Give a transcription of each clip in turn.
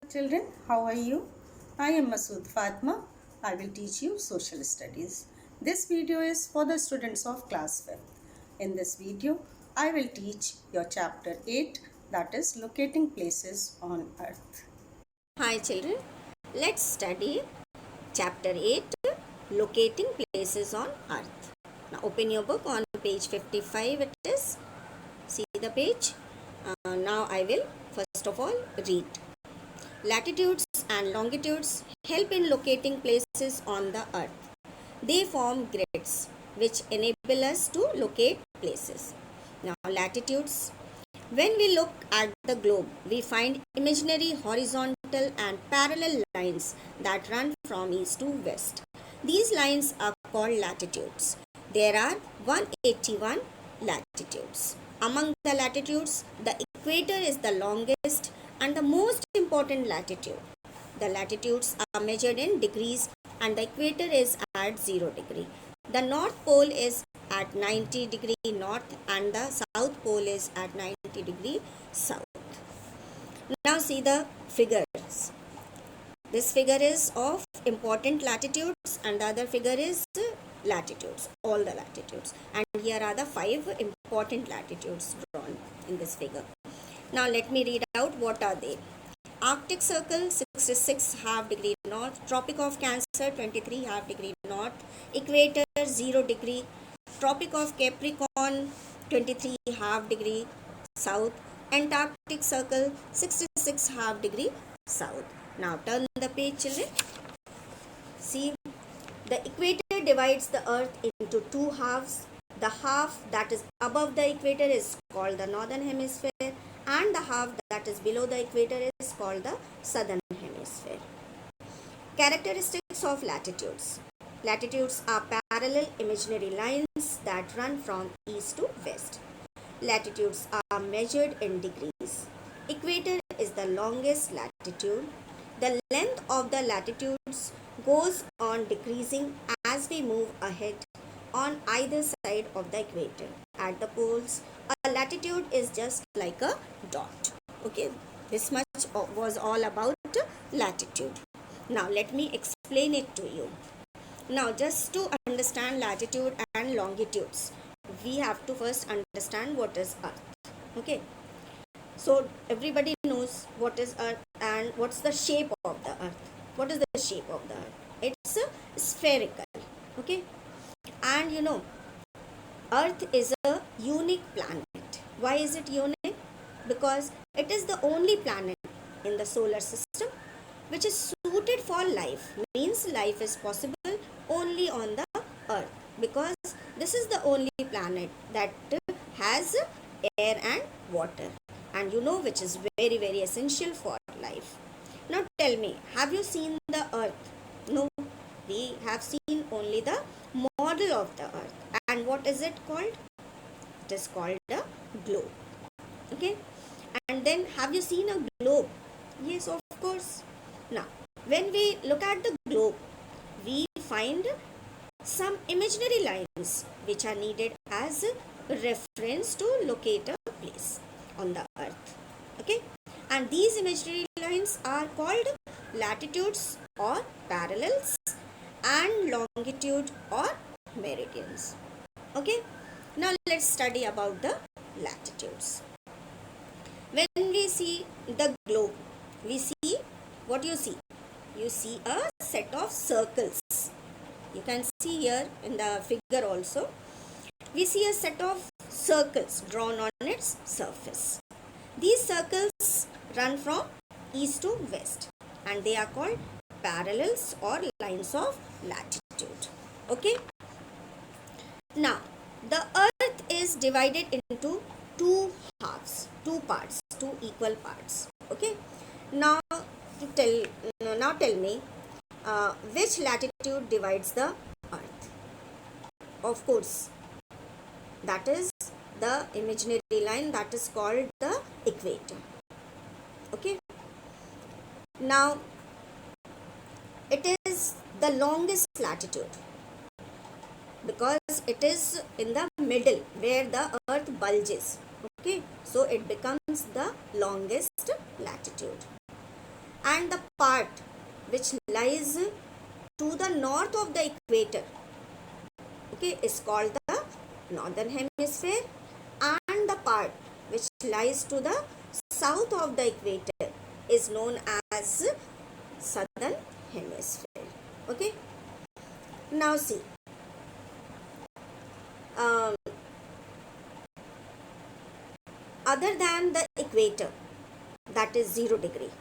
children, how are you? I am Masood Fatma. I will teach you social studies. This video is for the students of class 5th. In this video, I will teach your chapter 8, that is locating places on earth. Hi children, let's study chapter 8, locating places on earth. Now open your book on page 55 it is. See the page. Now I will first of all read. Latitudes and longitudes help in locating places on the earth. They form grids which enable us to locate places. Now latitudes. When we look at the globe, we find imaginary horizontal and parallel lines that run from east to west. These lines are called latitudes. There are 181 latitudes. Among the latitudes, the equator is the longest and the most important latitude. The latitudes are measured in degrees and the equator is at 0 degree. The North Pole is at 90 degree north and the South Pole is at 90 degree south. Now see the figures. This figure is of important latitudes and the other figure is latitudes, all the latitudes. And here are the 5 important latitudes drawn in this figure. Now let me read out what are they. Arctic Circle 66 half degree north, Tropic of Cancer 23 half degree north, Equator 0 degree, Tropic of Capricorn 23 half degree south, Antarctic Circle 66 half degree south. Now turn the page children. See, the equator divides the earth into two halves. The half that is above the equator is called the northern hemisphere and the half that is below the equator is called the southern hemisphere. Characteristics of latitudes. Latitudes are parallel imaginary lines that run from east to west. Latitudes are measured in degrees. Equator is the longest latitude. The length of the latitudes goes on decreasing as we move ahead on either side of the equator. At the poles, a latitude is just like a dot. Okay, this much was all about latitude. Now let me explain it to you. Now just to understand latitude and longitudes, we have to first understand what is earth. Okay, so everybody knows what is earth and what's the shape of the earth. What is the shape of the earth? It's spherical. Okay, and you know, earth is a unique planet. Why is it unique? Because it is the only planet in the solar system which is suited for life. Means life is possible only on the earth, because this is the only planet that has air and water, and you know, which is very essential for life. Now tell me, have you seen the earth? No, we have seen only the model of the earth. And what is it called? It is called a globe. Okay, and then have you seen a globe? Yes, of course. Now when we look at the globe, we find some imaginary lines which are needed as a reference to locate a place on the earth. Okay, and these imaginary lines are called latitudes or parallels and longitude or meridians. Okay, now let's study about the latitudes. When we see the globe, we see what you see. You see a set of circles. You can see here in the figure also. We see a set of circles drawn on its surface. These circles run from east to west and they are called parallels or lines of latitude. Okay. Now, the earth is divided into two halves, two parts, two equal parts. Okay. Now, tell me, which latitude divides the earth? Of course, that is the imaginary line that is called the equator. Okay. Now, it is the longest latitude because it is in the middle where the earth bulges. Okay, so it becomes the longest latitude. and the part which lies to the north of the equator, okay, is called the northern hemisphere, and the part which lies to the south of the equator is known as southern hemisphere. Okay, now see, um, other than the equator, that is 0 degree,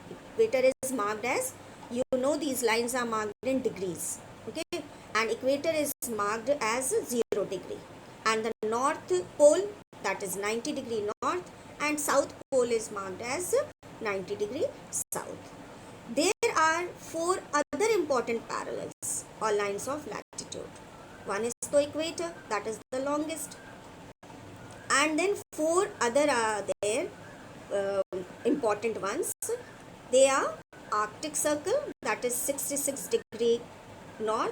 equator is marked as, you know, these lines are marked in degrees, okay, and equator is marked as 0 degree, and the north pole, that is 90 degree north, and south pole is marked as 90 degree south. There are 4 other important parallels or lines of latitude. One is the equator, that is the longest, and then 4 other are there, important ones. They are Arctic Circle, that is 66 degree north,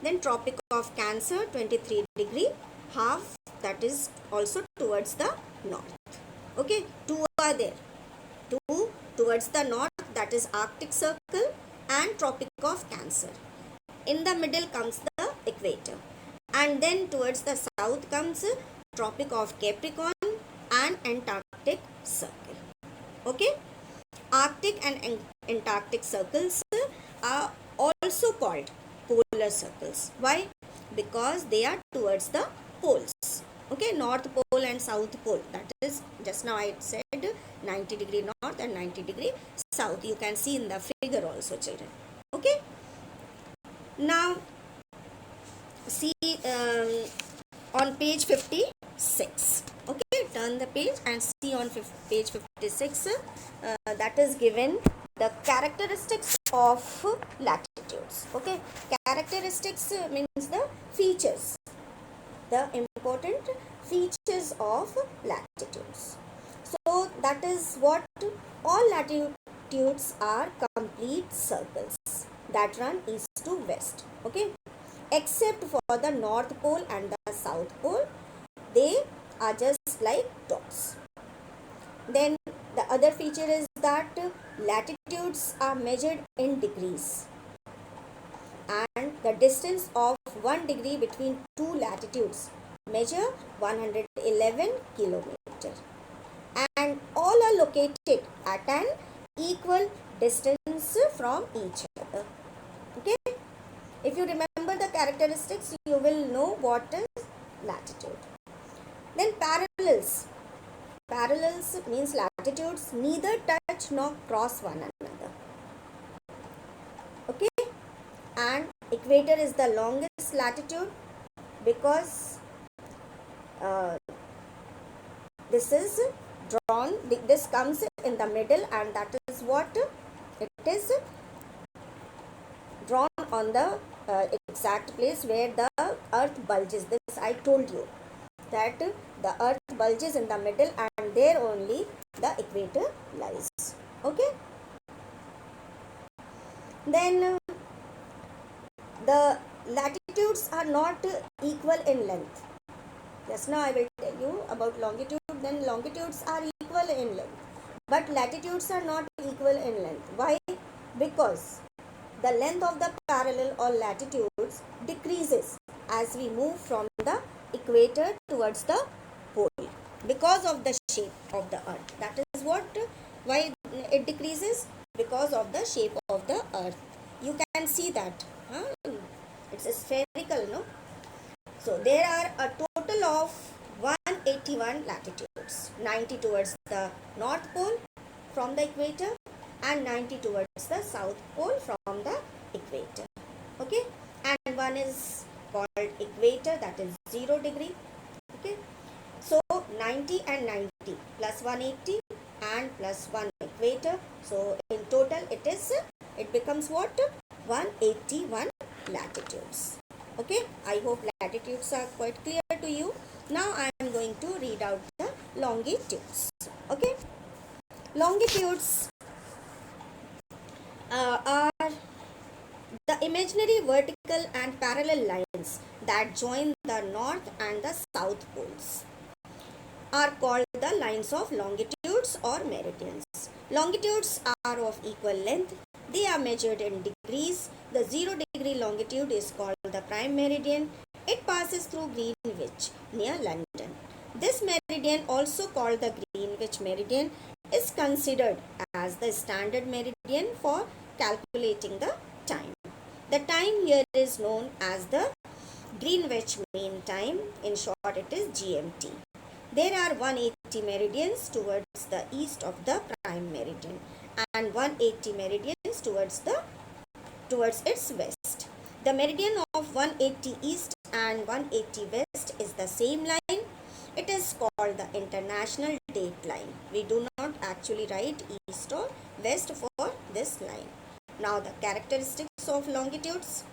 then Tropic of Cancer 23 degree half, that is also towards the north. Okay, 2 are there. 2 towards the north, that is Arctic Circle and Tropic of Cancer. In the middle comes the equator, and then towards the south comes Tropic of Capricorn and Antarctic Circle. Okay, Arctic and Antarctic circles are also called polar circles. Why? Because they are towards the poles. Okay, North Pole and South Pole, that is, just now I said 90 degree north and 90 degree south. You can see in the figure also, children. Okay, now see, on page 56. Okay, turn the page and see on page 56, that is given the characteristics of latitudes. Okay, characteristics means the features, the important features of latitudes. So that is what, all latitudes are complete circles that run east to west. Okay, except for the North Pole and the South Pole, they are just like dots. Then the other feature is that latitudes are measured in degrees, and the distance of 1 degree between two latitudes measure 111 kilometer, and all are located at an equal distance from each other. Okay, if you remember the characteristics, you will know what is latitude. Then parallels. Parallels means latitudes neither touch nor cross one another. Okay, and equator is the longest latitude because this is drawn, this comes in the middle, and that is what it is drawn on the exact place where the earth bulges. This I told you, that the earth bulges in the middle, and there only the equator lies. Okay, then the latitudes are not equal in length. Just now I will tell you about longitude. Then longitudes are equal in length, but latitudes are not equal in length. Why? Because the length of the parallel or latitudes decreases as we move from the equator towards the pole, because of the shape of the earth. That is what, why it decreases, because of the shape of the earth. You can see that, it's spherical, no? So there are a total of 181 latitudes, 90 towards the north pole from the equator and 90 towards the south pole from the equator. Okay, and one is called equator, that is 0 degree. Okay, so 90 and 90 plus 180 and plus 1 equator, so in total it becomes what, 181 latitudes. Okay, I hope latitudes are quite clear to you. Now I am going to read out the longitudes. Okay, longitudes are the imaginary vertical and parallel lines that join the north and the south poles are called the lines of longitudes or meridians. Longitudes are of equal length. They are measured in degrees. The 0 degree longitude is called the prime meridian. It passes through Greenwich near London. This meridian, also called the Greenwich meridian, is considered as the standard meridian for calculating the time. The time here is known as the Greenwich Mean Time. In short, it is GMT. There are 180 meridians towards the east of the prime meridian and 180 meridians towards its west. The meridian of 180 east and 180 west is the same line. It is called the international date line. We do not actually write east or west for this line. Now the characteristics of longitudes.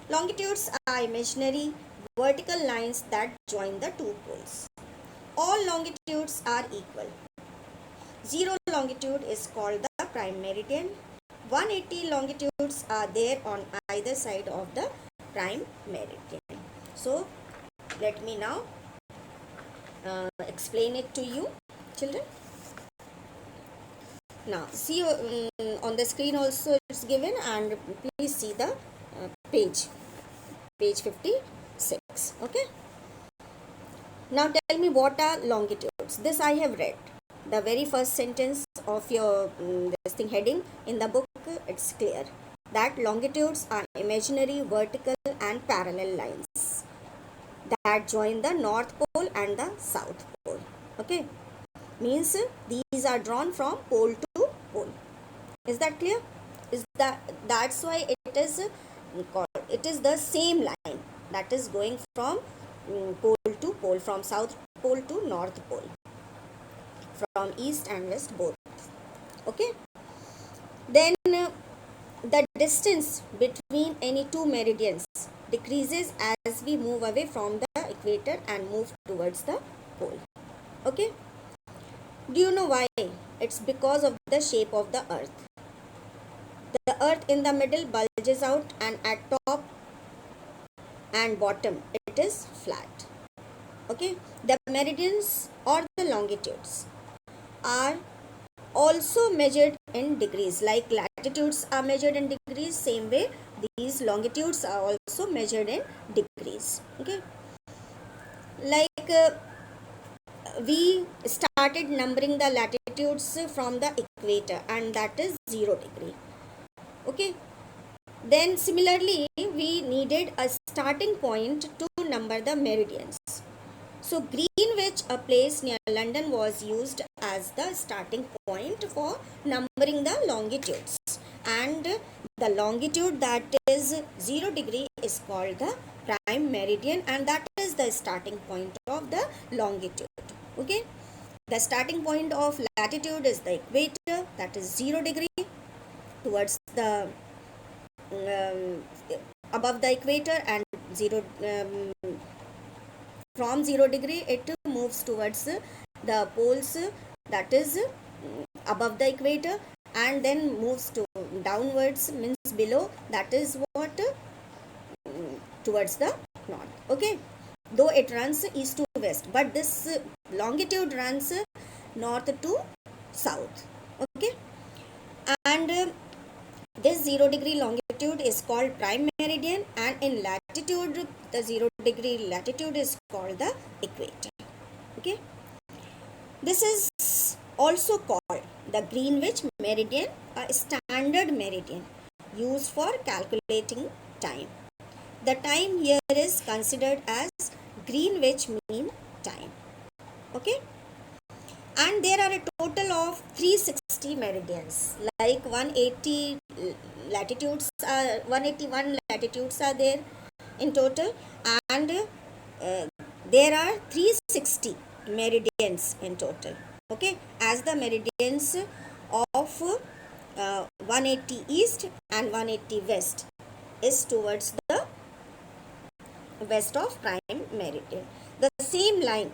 Longitudes are imaginary vertical lines that join the two poles. All longitudes are equal. 0 longitude is called the prime meridian. 180 longitudes are there on either side of the prime meridian. So let me now explain it to you, children. Now see on the screen also it's given, and please see the page 56. Okay. Now tell me, what are longitudes? This I have read. The very first sentence of your this thing heading in the book, it's clear that longitudes are imaginary vertical and parallel lines that join the North Pole and the South Pole. Okay. Means these are drawn from pole to pole. Is that clear? That's why it is called, it is the same line that is going from pole to pole, from South Pole to North Pole, from east and west both. Okay. Then the distance between any two meridians decreases as we move away from the equator and move towards the pole. Okay. Do you know why? It's because of the shape of the earth. The earth in the middle bulges out, and at top and bottom it is flat. Okay. The meridians or the longitudes are also measured in degrees. Like latitudes are measured in degrees, same way these longitudes are also measured in degrees. Okay. Like we started numbering the latitudes from the equator, and that is 0 degree. Okay. Then similarly we needed a starting point to number the meridians. So Greenwich, a place near London, was used as the starting point for numbering the longitudes, and the longitude that is 0 degree is called the prime meridian, and that is the starting point of the longitude. Okay. The starting point of latitude is the equator, that is 0 degree towards the above the equator, and 0 from 0 degree it moves towards the poles, that is above the equator, and then moves to downwards, means below, that is what towards the north. Okay. Though it runs east to west, but this longitude runs north to south. Okay. And this 0 degree longitude is called prime meridian, and in latitude the 0 degree latitude is called the equator. Okay. This is also called the Greenwich meridian, a standard meridian used for calculating time. The time here is considered as Greenwich Mean Time. Okay. And there are a total of 360 meridians. Like 180 latitudes, 181 latitudes are there in total, and there are 360 meridians in total. Okay, as the meridians of 180 east and 180 west is towards the west of prime meridian. The same line,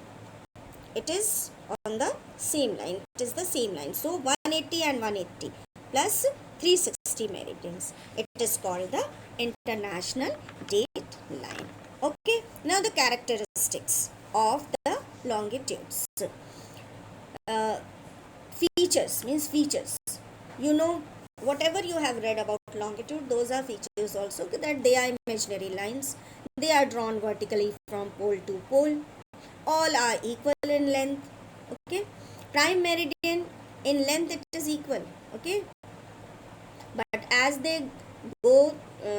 it is on the same line, it is the same line. So 180 and 180 plus 360 meridians, it is called the international date line. Okay. Now the characteristics of the longitudes. Features means features. you know, whatever you have read about longitude, those are features also, that they are imaginary lines. They are drawn vertically from pole to pole. All are equal in length. Okay, prime meridian, in length it is equal. Okay, but as they go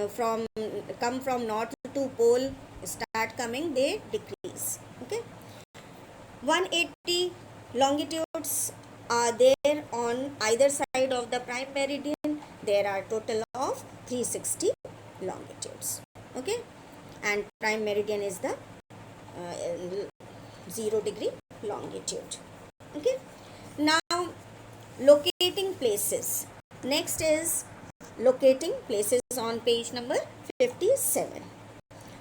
from come from north to pole, start coming, they decrease. Okay, 180 longitudes are there on either side of the prime meridian. There are total of 360 longitudes. Okay, and prime meridian is the 0 degree longitude. Okay, now locating places. Next is locating places on page number 57.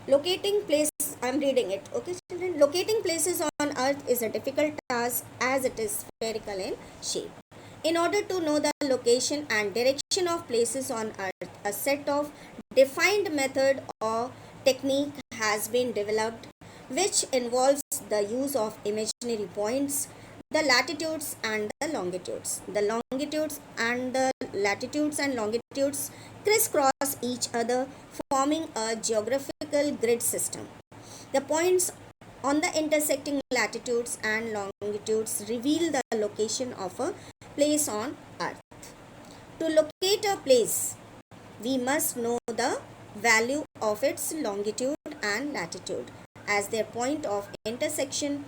Locating places, I'm reading it. Okay, children. Locating places on earth is a difficult task as it is spherical in shape. In order to know the location and direction of places on earth, a set of defined method or technique has been developed, which involves the use of imaginary points, the latitudes and the longitudes. The longitudes and the latitudes and longitudes crisscross each other, forming a geographical grid system. The points on the intersecting latitudes and longitudes reveal the location of a place on earth. To locate a place, we must know the value of its longitude and latitude, as their point of intersection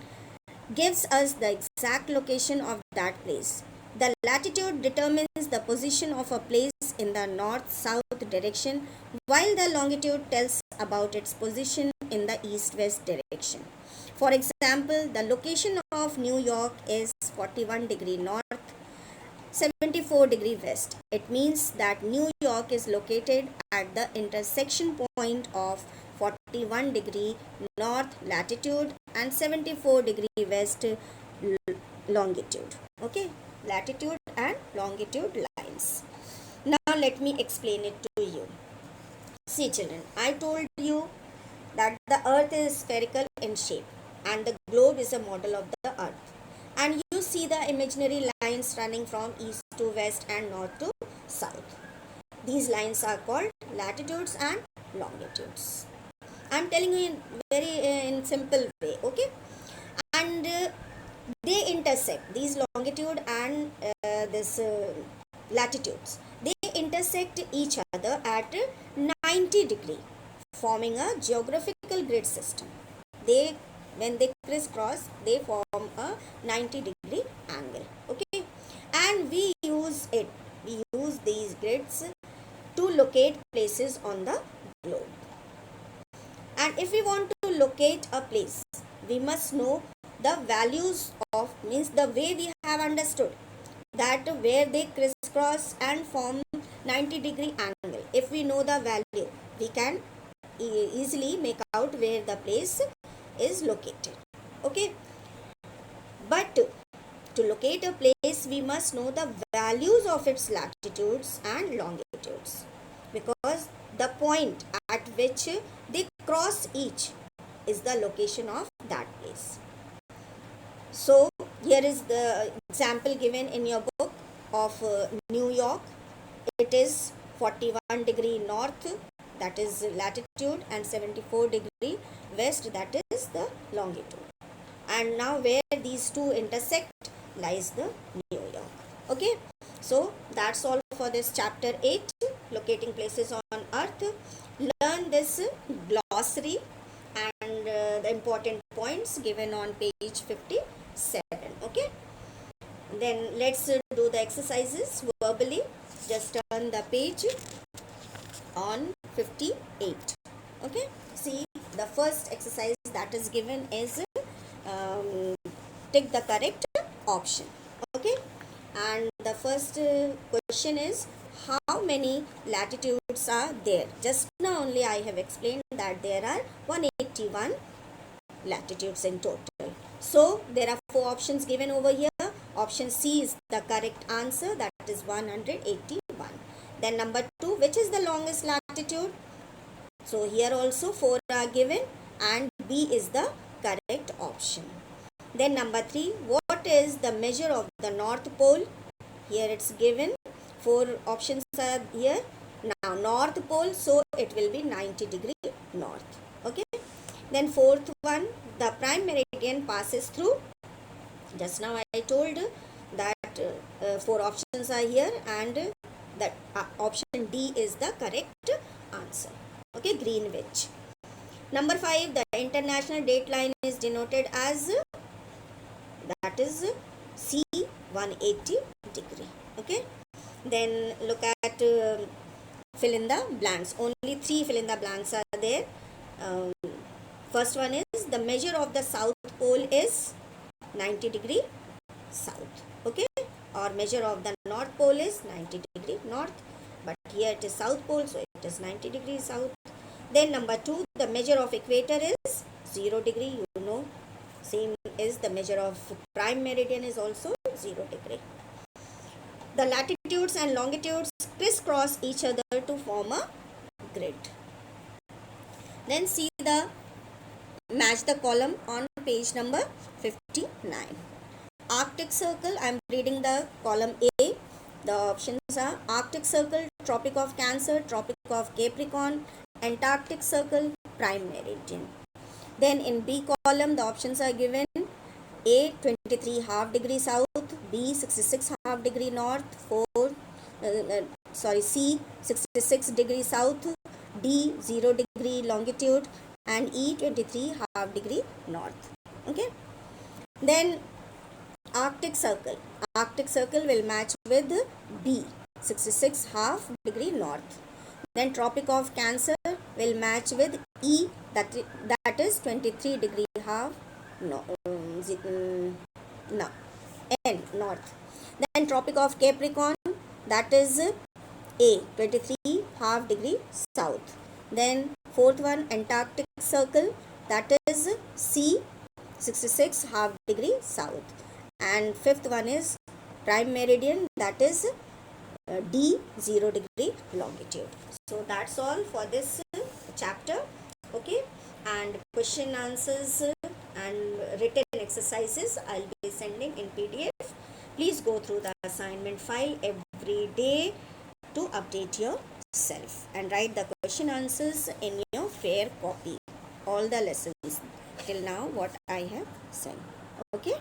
gives us the exact location of that place. The latitude determines the position of a place in the north-south direction, while the longitude tells about its position in the east-west direction. For example, the location of New York is 41 degree north, 74 degree west. It means that New York is located at the intersection point of 41 degree north latitude and 74 degree west longitude. Okay, latitude and longitude lines. Now let me explain it to you. See children, I told you that the earth is spherical in shape and the globe is a model of the earth, and you see the imaginary lines running from east to west and north to south. These lines are called latitudes and longitudes. I'm telling you in very in simple way. Okay, and they intersect, these longitude and this latitudes, they intersect each other at 90 degree, forming a geographical grid system. They, when they crisscross, they form a 90 degree angle. Okay, and we use these grids to locate places on the globe. And if we want to locate a place, we must know the values of, means the way we have understood that where they crisscross and form 90 degree angle. If we know the value, we can easily make out where the place is located. Okay, but to locate a place, we must know the values of its latitudes and longitudes, because the point at which they cross each is the location of that place. So here is the example given in your book of New York. It is 41 degree north, that is latitude, and 74 degree west, that is the longitude. And now where these two intersect lies the New York. Okay, so that's all for this chapter 8, locating places on earth. Learn this glossary and the important points given on page 57. Okay, then let's do the exercises verbally. Just turn the page on 58. Okay, see, the first exercise that is given is take the correct option. Okay, and the first question is, how many latitudes are there? Just now only I have explained that there are 181 latitudes in total. So there are 4 options given over here. Option C is the correct answer, that is 181. Then number 2, which is the longest latitude? So here also 4 are given and B is the correct option. Then number 3, what is the measure of the North Pole? Here it's given 4 options are here. Now north pole, so it will be 90 degree north. Okay. Then fourth one, the prime meridian passes through. Just now I told that 4 options are here, and that option D is the correct answer. Okay, Greenwich. Number 5, the international date line is denoted as, that is C 180 degree. Okay. Then look at fill in the blanks. Only 3 fill in the blanks are there. First one is, the measure of the south pole is 90 degree south. Okay. Or measure of the north pole is 90 degree north. But here it is south pole, so it is 90 degrees south. Then number 2, the measure of equator is 0 degree. You know, same is the measure of prime meridian is also 0 degree. The latitudes and longitudes crisscross each other to form a grid. Then see the match the column on page number 59. Arctic Circle, I am reading the column A. The options are Arctic Circle, Tropic of Cancer, Tropic of Capricorn, Antarctic Circle, Prime Meridian. Then in B column, the options are given: A 23 half degree south, B 66 half degree north, C 66 degree south, D 0 degree longitude, and E 23 half degree north. Okay. Then Arctic Circle. Arctic Circle will match with B 66 half degree north. Then Tropic of Cancer will match with E, that is 23 degree half north. Then Tropic of Capricorn, that is A 23 half degree south. Then fourth one, Antarctic Circle, that is C 66 half degree south. And fifth one is Prime Meridian, that is D 0 degree longitude. So that's all for this chapter. Okay, and question answers and written exercises I'll be sending in PDF. Please go through the assignment file every day to update yourself, and write the question answers in your fair copy, all the lessons till now what I have sent. Okay.